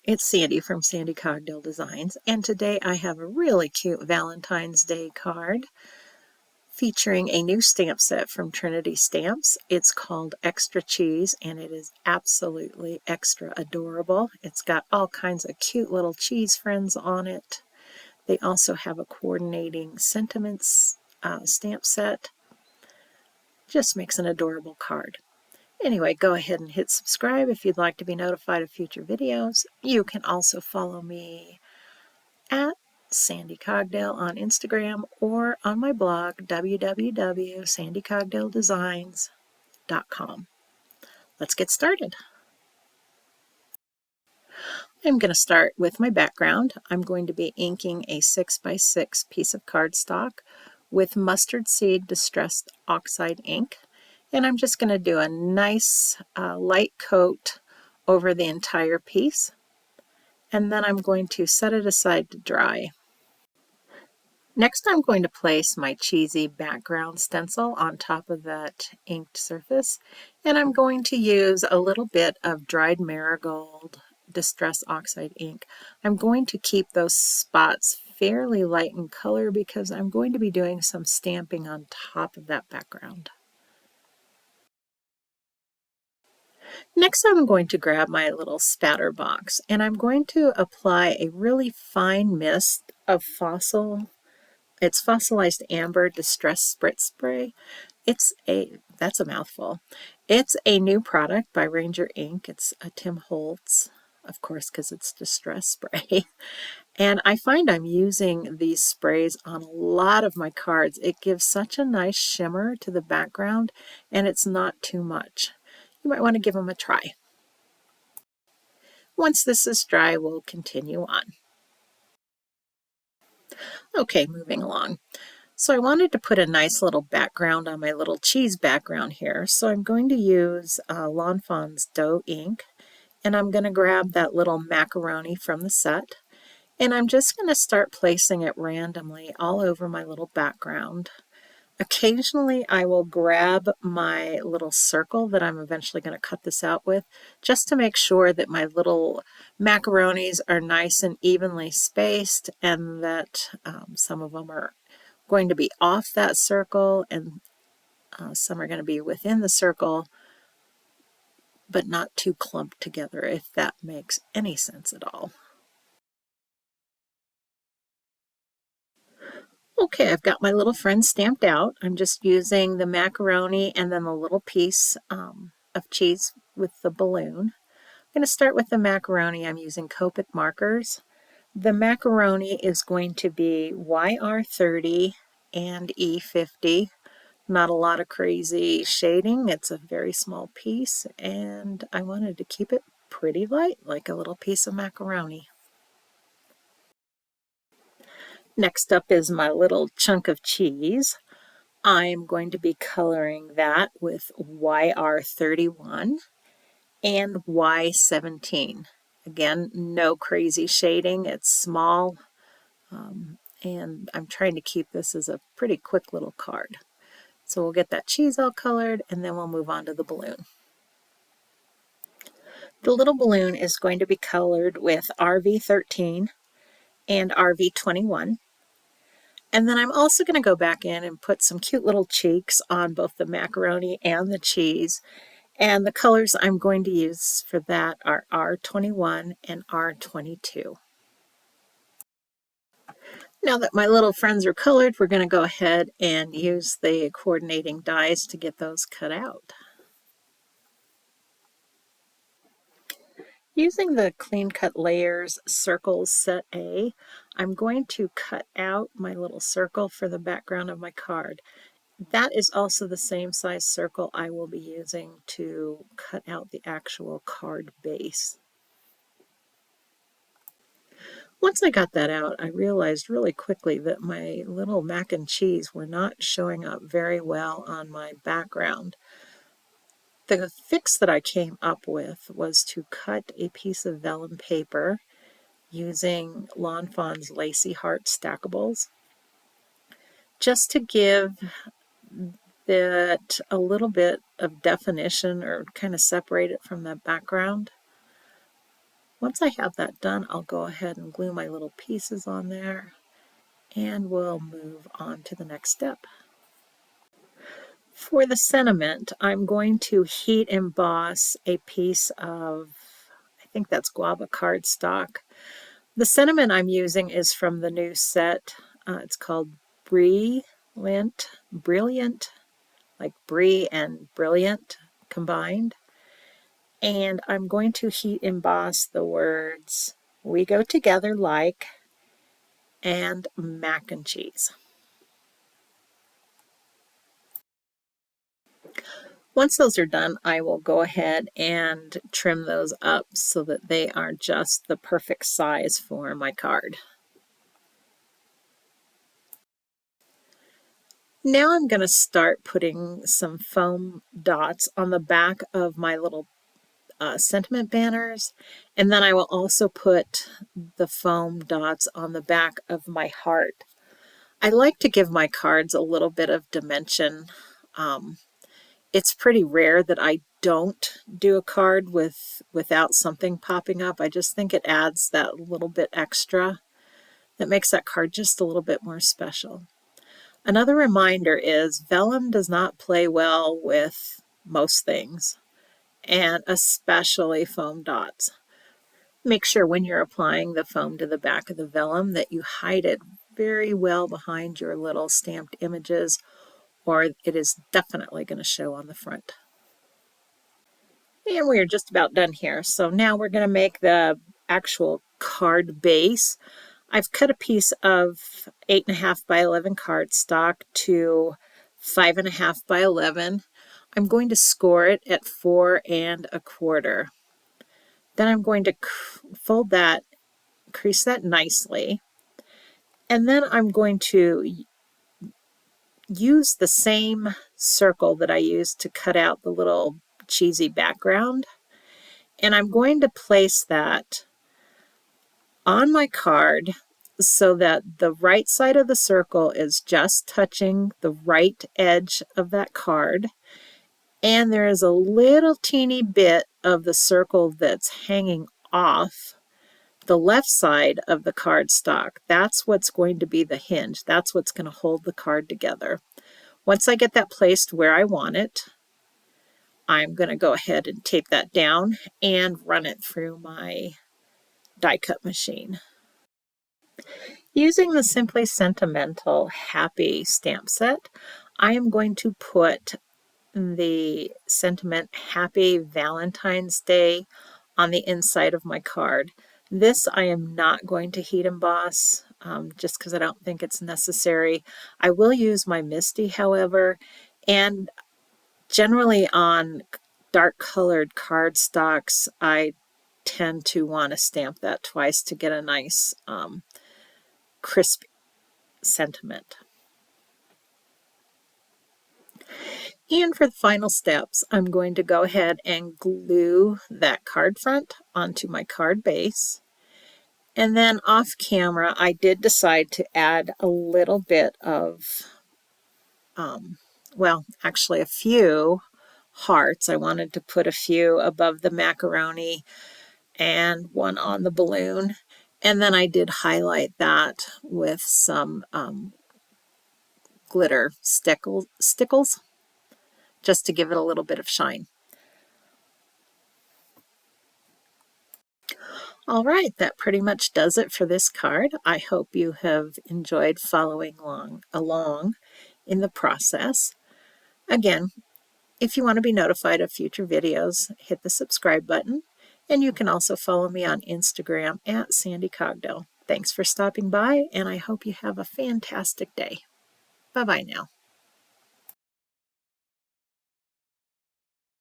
It's Sandy from Sandy Cogdill Designs, and today I have a really cute Valentine's Day card featuring a new stamp set from Trinity Stamps. It's called Extra Cheese, and it is absolutely extra adorable. It's got all kinds of cute little cheese friends on it. They also have a coordinating sentiments stamp set. Just makes an adorable card. Anyway, go ahead and hit subscribe if you'd like to be notified of future videos. You can also follow me at Sandy Cogdill on Instagram or on my blog, www.sandycogdilldesigns.com. Let's get started. I'm going to start with my background. I'm going to be inking a 6x6 piece of cardstock with mustard seed distressed oxide ink. And I'm just going to do a nice light coat over the entire piece. And then I'm going to set it aside to dry. Next, I'm going to place my cheesy background stencil on top of that inked surface, and I'm going to use a little bit of dried marigold distress oxide ink. I'm going to keep those spots fairly light in color because I'm going to be doing some stamping on top of that background. Next, I'm going to grab my little spatter box, and I'm going to apply a really fine mist of It's fossilized amber distress spritz spray. That's a mouthful. It's a new product by Ranger Ink. It's a Tim Holtz, of course, because it's distress spray. And I find I'm using these sprays on a lot of my cards. It gives such a nice shimmer to the background, and it's not too much. You might want to give them a try. Once this is dry, we'll continue on. Okay, moving along. So I wanted to put a nice little background on my little cheese background here. So I'm going to use Lawn Fawn's dough ink, and I'm going to grab that little macaroni from the set, and I'm just going to start placing it randomly all over my little background. Occasionally I will grab my little circle that I'm eventually going to cut this out with, just to make sure that my little macaronis are nice and evenly spaced, and that some of them are going to be off that circle and some are going to be within the circle, but not too clumped together, if that makes any sense at all. Okay, I've got my little friend stamped out. I'm just using the macaroni and then a little piece of cheese with the balloon. I'm going to start with the macaroni. I'm using Copic markers. The macaroni is going to be YR30 and E50. Not a lot of crazy shading. It's a very small piece, and I wanted to keep it pretty light, like a little piece of macaroni. Next up is my little chunk of cheese. I'm going to be coloring that with YR31 and Y17. Again, no crazy shading. It's small, and I'm trying to keep this as a pretty quick little card. So we'll get that cheese all colored, and then we'll move on to the balloon. The little balloon is going to be colored with RV13 and RV21. And then I'm also going to go back in and put some cute little cheeks on both the macaroni and the cheese. And the colors I'm going to use for that are R21 and R22. Now that my little friends are colored, we're going to go ahead and use the coordinating dies to get those cut out. Using the Clean Cut Layers Circles Set A, I'm going to cut out my little circle for the background of my card. That is also the same size circle I will be using to cut out the actual card base. Once I got that out, I realized really quickly that my little mac and cheese were not showing up very well on my background. The fix that I came up with was to cut a piece of vellum paper using Lawn Fawn's Lacy Heart Stackables, just to give it a little bit of definition or kind of separate it from the background. Once I have that done, I'll go ahead and glue my little pieces on there, and we'll move on to the next step. For the sentiment, I'm going to heat emboss a piece of, I think that's guava cardstock. The sentiment I'm using is from the new set. It's called Brilliant, like Brie and Brilliant combined. And I'm going to heat emboss the words "We go together like" and "mac and cheese." Once those are done, I will go ahead and trim those up so that they are just the perfect size for my card. Now I'm going to start putting some foam dots on the back of my little sentiment banners, and then I will also put the foam dots on the back of my heart. I like to give my cards a little bit of dimension. It's pretty rare that I don't do a card without something popping up. I just think it adds that little bit extra that makes that card just a little bit more special. Another reminder is vellum does not play well with most things, and especially foam dots. Make sure when you're applying the foam to the back of the vellum that you hide it very well behind your little stamped images, or it is definitely going to show on the front. And we're just about done here. So now we're going to make the actual card base. I've cut a piece of 8.5 by 11 cardstock to 5.5 by 11. I'm going to score it at 4 1/4. Then I'm going to fold that, crease that nicely, and then I'm going to use the same circle that I used to cut out the little cheesy background, and I'm going to place that on my card so that the right side of the circle is just touching the right edge of that card, and there is a little teeny bit of the circle that's hanging off the left side of the cardstock. That's what's going to be the hinge. That's what's going to hold the card together. Once I get that placed where I want it, I'm going to go ahead and tape that down and run it through my die cut machine. Using the Simply Sentimental Happy stamp set, I am going to put the sentiment Happy Valentine's Day on the inside of my card. This I am not going to heat emboss just because I don't think it's necessary. I will use my Misty, however, and generally on dark colored cardstocks, I tend to want to stamp that twice to get a nice crisp sentiment. And for the final steps, I'm going to go ahead and glue that card front onto my card base. And then off camera, I did decide to add a little bit of, well, actually a few hearts. I wanted to put a few above the macaroni and one on the balloon. And then I did highlight that with some glitter stickles, just to give it a little bit of shine. All right, that pretty much does it for this card. I hope you have enjoyed following along in the process. Again, if you want to be notified of future videos, hit the subscribe button, and you can also follow me on Instagram at Sandy Cogdell. Thanks for stopping by, and I hope you have a fantastic day. Bye-bye now.